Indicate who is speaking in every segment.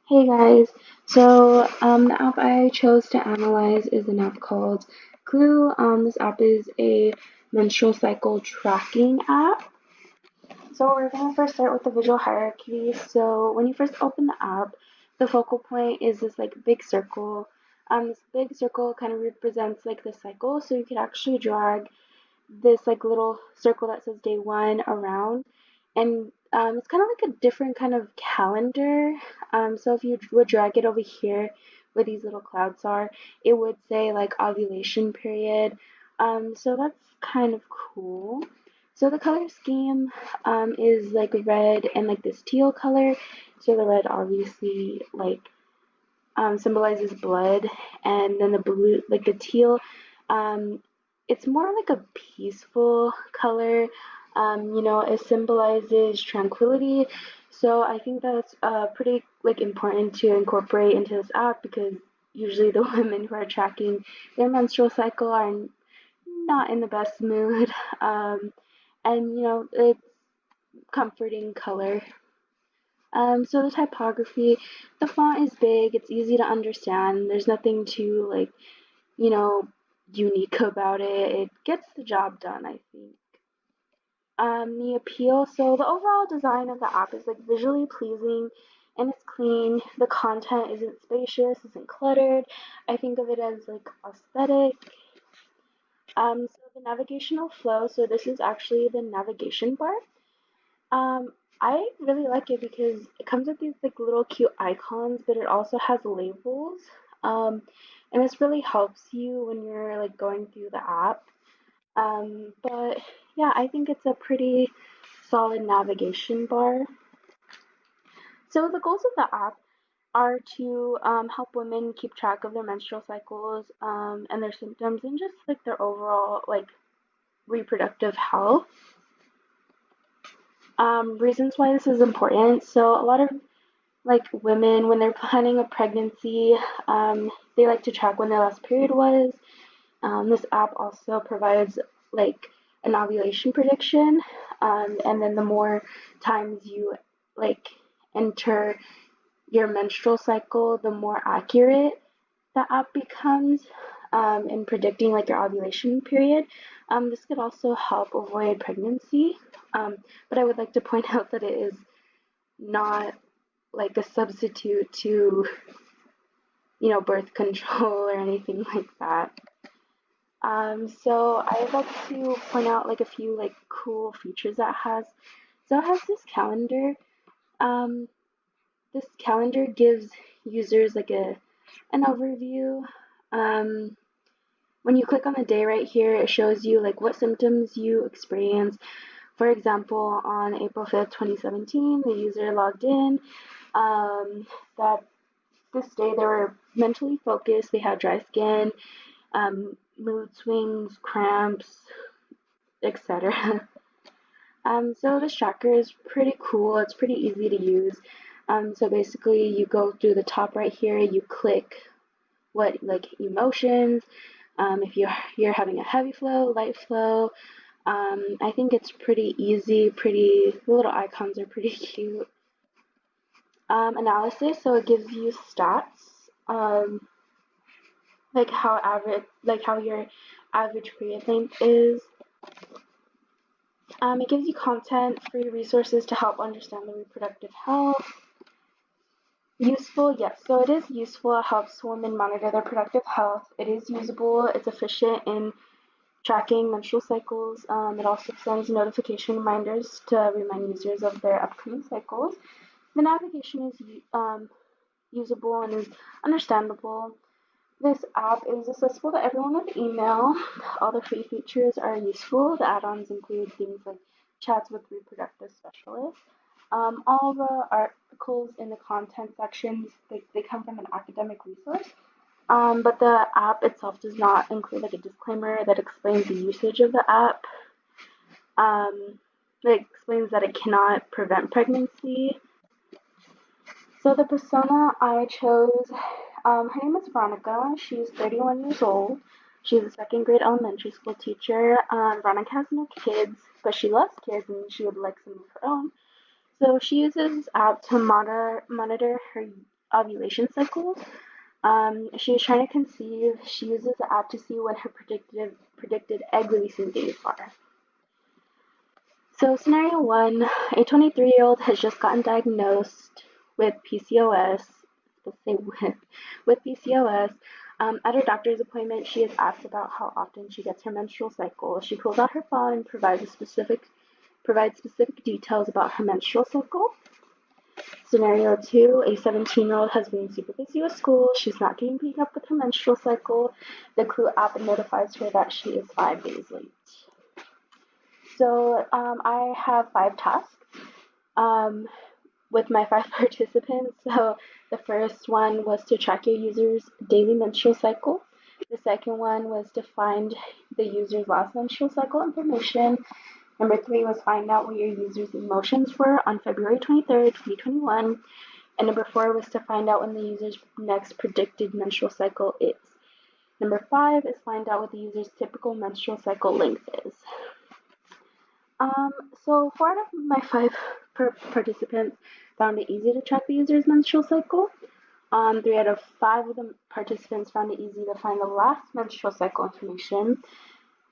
Speaker 1: Hey guys, the app I chose to analyze is an app called Clue. This app is a menstrual cycle tracking app. So we're gonna first start with the visual hierarchy. So when you first open the app, the focal point is this like big circle. This big circle kind of represents like the cycle, so you could actually drag this like little circle that says day one around, and it's kind of like a different kind of calendar. So if you would drag it over here where these little clouds are, it would say like ovulation period. So that's kind of cool. So the color scheme is like red and like this teal color. So the red obviously like symbolizes blood, and then the blue, like the teal, um, it's more like a peaceful color. It symbolizes tranquility. So I think that's pretty like important to incorporate into this app because usually the women who are tracking their menstrual cycle are not in the best mood. And it's comforting color. So the typography, the font is big, it's easy to understand. There's nothing too like, you know, unique about it. It gets the job done, I think. The appeal, so the overall design of the app is like visually pleasing and it's clean. The content isn't spacious, isn't cluttered. I think of it as like aesthetic. So the navigational flow, so this is actually the navigation bar. Um, I really like it because it comes with these like little cute icons, but it also has labels. Um, and this really helps you when you're like going through the app. But yeah, I think it's a pretty solid navigation bar. So the goals of the app are to help women keep track of their menstrual cycles and their symptoms and just like their overall like reproductive health. Reasons why this is important. So a lot of like women when they're planning a pregnancy, they like to track when their last period was. This app also provides like an ovulation prediction, and then the more times you like enter your menstrual cycle, the more accurate the app becomes in predicting like your ovulation period. This could also help avoid pregnancy, but I would like to point out that it is not like a substitute to, birth control or anything like that. So I would like to point out like a few like cool features that it has. So it has this calendar. Um, this calendar gives users like an overview. Um, when you click on the day right here, it shows you like what symptoms you experience. For example, on April 5th, 2017, the user logged in that this day they were mentally focused, they had dry skin, mood swings, cramps, etc. So this tracker is pretty cool. It's pretty easy to use. So basically, you go through the top right here. You click what like emotions. If you're having a heavy flow, light flow. I think it's pretty easy. The little icons are pretty cute. Analysis. So it gives you stats. Like how your average period length is. It gives you content, free resources to help understand the reproductive health. Useful, yes. So it is useful. It helps women monitor their reproductive health. It is usable. It's efficient in tracking menstrual cycles. It also sends notification reminders to remind users of their upcoming cycles. The navigation is usable and is understandable. This app is accessible to everyone with email. All the free features are useful. The add-ons include things like chats with reproductive specialists. All the articles in the content sections, they come from an academic resource. But the app itself does not include like a disclaimer that explains the usage of the app. It explains that it cannot prevent pregnancy. So the persona I chose, her name is Veronica. She's 31 years old. She's a second grade elementary school teacher. Veronica has no kids, but she loves kids and she would like some of her own. So she uses this app to monitor her ovulation cycles. She is trying to conceive. She uses the app to see when her predicted egg releasing days are. So scenario one, a 23-year-old has just gotten diagnosed with PCOS. Let's say with PCOS. At her doctor's appointment, she is asked about how often she gets her menstrual cycle. She pulls out her phone and provides specific details about her menstrual cycle. Scenario two, a 17-year-old has been super busy with school. She's not getting picked up with her menstrual cycle. The Clue app notifies her that she is 5 days late. So I have 5 tasks with my 5 participants. So the first one was to track your user's daily menstrual cycle. The second one was to find the user's last menstrual cycle information. Number 3 was find out what your user's emotions were on February 23rd, 2021. And number 4 was to find out when the user's next predicted menstrual cycle is. Number 5 is find out what the user's typical menstrual cycle length is. So 4 out of my 5 participants found it easy to track the user's menstrual cycle. 3 out of 5 of the participants found it easy to find the last menstrual cycle information.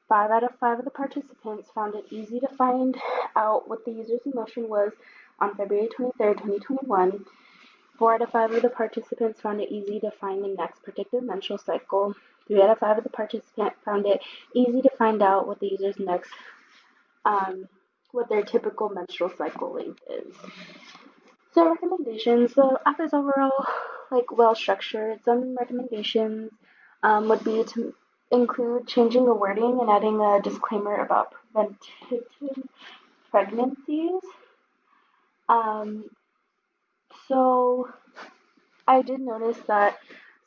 Speaker 1: 5 out of 5 of the participants found it easy to find out what the user's emotion was on February 23rd, 2021. 4 out of 5 of the participants found it easy to find the next predicted menstrual cycle. 3 out of 5 of the participants found it easy to find out what the user's next what their typical menstrual cycle length is. So recommendations. The app is overall well structured. Some recommendations would be to include changing the wording and adding a disclaimer about preventative pregnancies. So I did notice that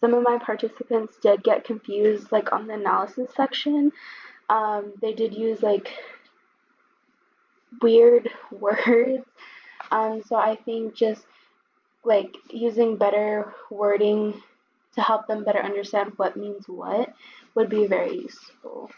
Speaker 1: some of my participants did get confused on the analysis section. They did use weird words. So I think just using better wording to help them better understand what means what would be very useful.